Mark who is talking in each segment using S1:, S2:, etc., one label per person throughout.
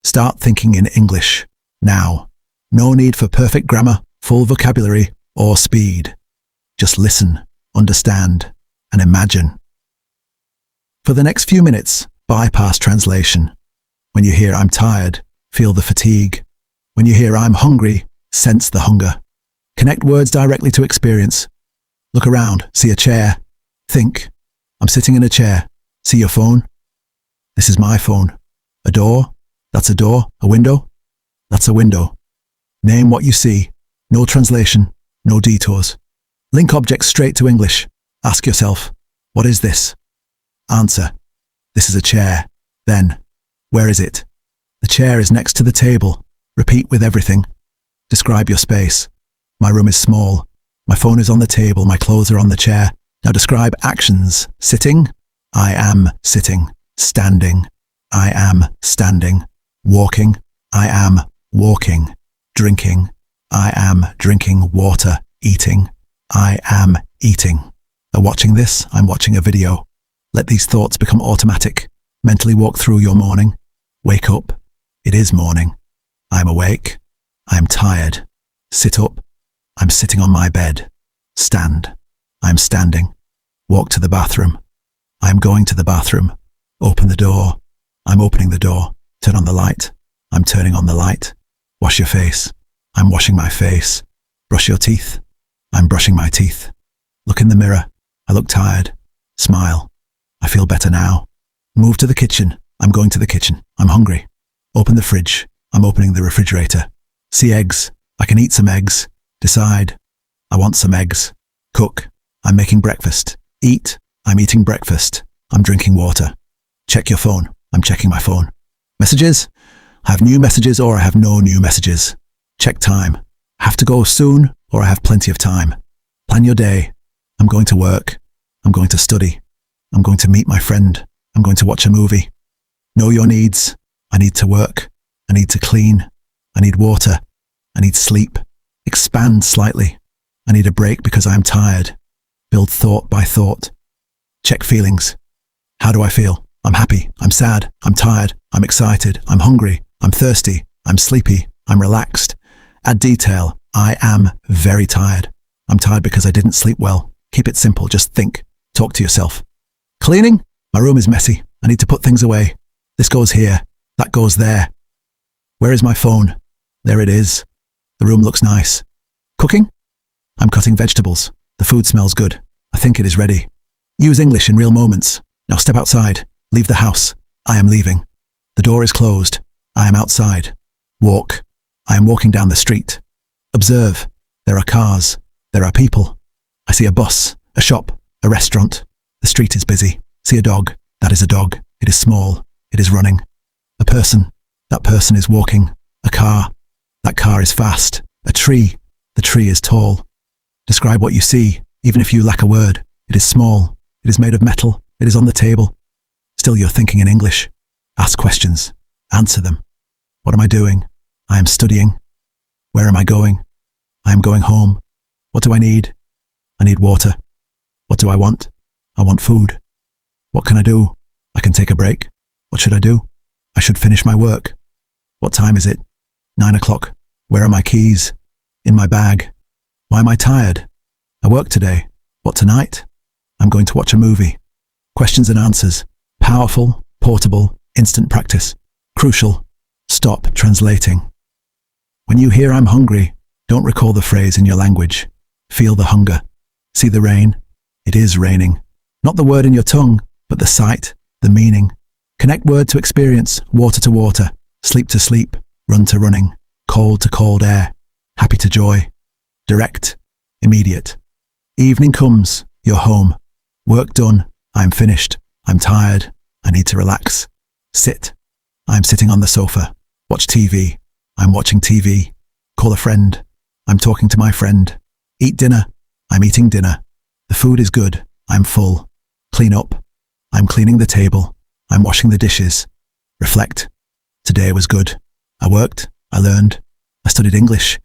S1: Start thinking in English. Now. No need for perfect grammar, full vocabulary, or speed. Just listen, understand, and imagine. For the next few minutes, bypass translation. When you hear "I'm tired," feel the fatigue. When you hear "I'm hungry," sense the hunger. Connect words directly to experience. Look around, see a chair. Think, I'm sitting in a chair. See your phone? This is my phone. A door? That's a door. A window? That's a window. Name what you see. No translation, no detours. Link objects straight to English. Ask yourself, what is this? Answer, this is a chair. Then, where is it? The chair is next to the table. Repeat with everything. Describe your space. My room is small. My phone is on the table. My clothes are on the chair. Now describe actions. Sitting? I am sitting. Standing? I am standing. Walking? I am walking. Drinking? I am drinking water. Eating? I am eating. Watching this? I'm watching a video. Let these thoughts become automatic. Mentally walk through your morning. Wake up. It is morning. I'm awake. I'm tired. Sit up. I'm sitting on my bed. Stand. I'm standing. Walk to the bathroom. I'm going to the bathroom. Open the door. I'm opening the door. Turn on the light. I'm turning on the light. Wash your face. I'm washing my face. Brush your teeth. I'm brushing my teeth. Look in the mirror. I look tired. Smile. I feel better now. Move to the kitchen. I'm going to the kitchen. I'm hungry. Open the fridge. I'm opening the refrigerator. See eggs. I can eat some eggs. Decide. I want some eggs. Cook. I'm making breakfast. Eat. I'm eating breakfast. I'm drinking water. Check your phone. I'm checking my phone. Messages. I have new messages or I have no new messages. Check time. Have to go soon or I have plenty of time. Plan your day. I'm going to work. I'm going to study. I'm going to meet my friend. I'm going to watch a movie. Know your needs. I need to work. I need to clean. I need water. I need sleep. Expand slightly. I need a break because I'm tired. Build thought by thought. Check feelings. How do I feel? I'm happy. I'm sad. I'm tired. I'm excited. I'm hungry. I'm thirsty. I'm sleepy. I'm relaxed. Add detail. I am very tired. I'm tired because I didn't sleep well. Keep it simple. Just think. Talk to yourself. Cleaning? My room is messy. I need to put things away. This goes here. That goes there. Where is my phone? There it is. The room looks nice. Cooking? I'm cutting vegetables. The food smells good. I think it is ready. Use English in real moments. Now step outside. Leave the house. I am leaving. The door is closed. I am outside. Walk. I am walking down the street. Observe. There are cars. There are people. I see a bus, a shop, a restaurant. The street is busy. See a dog. That is a dog. It is small. It is running. A person. That person is walking. A car. That car is fast. A tree. The tree is tall. Describe what you see, even if you lack a word. It is small. It is made of metal. It is on the table. Still you're thinking in English. Ask questions. Answer them. What am I doing? I am studying. Where am I going? I am going home. What do I need? I need water. What do I want? I want food. What can I do? I can take a break. What should I do? I should finish my work. What time is it? 9 o'clock. Where are my keys? In my bag. Why am I tired? I work today. What tonight? I'm going to watch a movie. Questions and answers. Powerful, portable, instant practice. Crucial. Stop translating. When you hear "I'm hungry," don't recall the phrase in your language. Feel the hunger. See the rain? It is raining. Not the word in your tongue, but the sight, the meaning. Connect word to experience, water to water, sleep to sleep, run to running, cold to cold air, happy to joy. Direct, immediate. Evening comes, you're home. Work done, I'm finished. I'm tired, I need to relax. Sit, I'm sitting on the sofa. Watch TV, I'm watching TV. Call a friend, I'm talking to my friend. Eat dinner, I'm eating dinner. The food is good, I'm full. Clean up, I'm cleaning the table. I'm washing the dishes. Reflect, today was good. I worked, I learned, I studied English.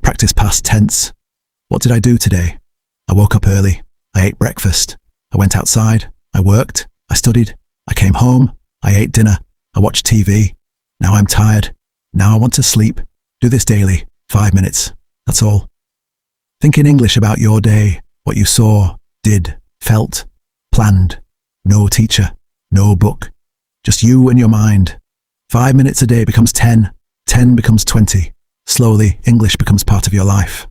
S1: Practice past tense. What did I do today? I woke up early. I ate breakfast. I went outside. I worked. I studied. I came home. I ate dinner. I watched TV. Now I'm tired. Now I want to sleep. Do this daily. 5 minutes. That's all. Think in English about your day, what you saw, did, felt, planned. No teacher, no book. Just you and your mind. 5 minutes a day becomes 10. 10 becomes 20. Slowly, English becomes part of your life.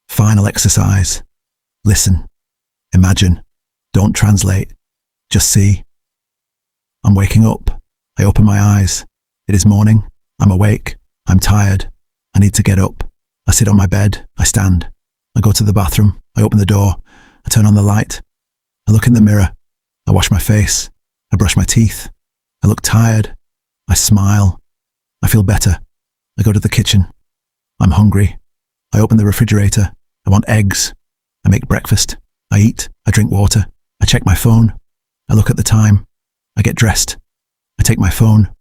S1: Final exercise. Listen. Imagine. Don't translate. Just see. I'm waking up. I open my eyes. It is morning. I'm awake. I'm tired. I need to get up. I sit on my bed. I stand. I go to the bathroom. I open the door. I turn on the light. I look in the mirror. I wash my face. I brush my teeth. I look tired. I smile. I feel better. I go to the kitchen. I'm hungry. I open the refrigerator. I want eggs. I make breakfast. I eat. I drink water. I check my phone. I look at the time. I get dressed. I take my phone.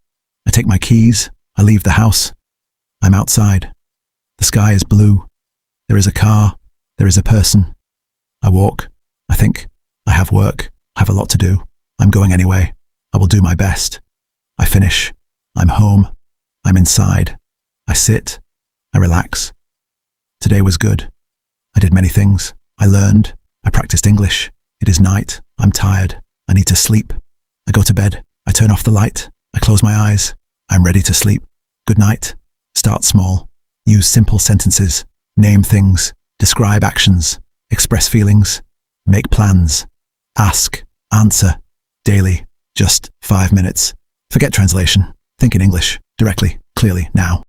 S1: I take my keys. I leave the house. I'm outside. The sky is blue. There is a car. There is a person. I walk. I think. I have work. I have a lot to do. I'm going anyway. I will do my best. I finish. I'm home. I'm inside. I sit. I relax. Today was good. I did many things. I learned. I practiced English. It is night. I'm tired. I need to sleep. I go to bed. I turn off the light. I close my eyes. I'm ready to sleep. Good night. Start small. Use simple sentences. Name things. Describe actions. Express feelings. Make plans. Ask. Answer. Daily. Just 5 minutes. Forget translation. Think in English. Directly. Clearly. Now.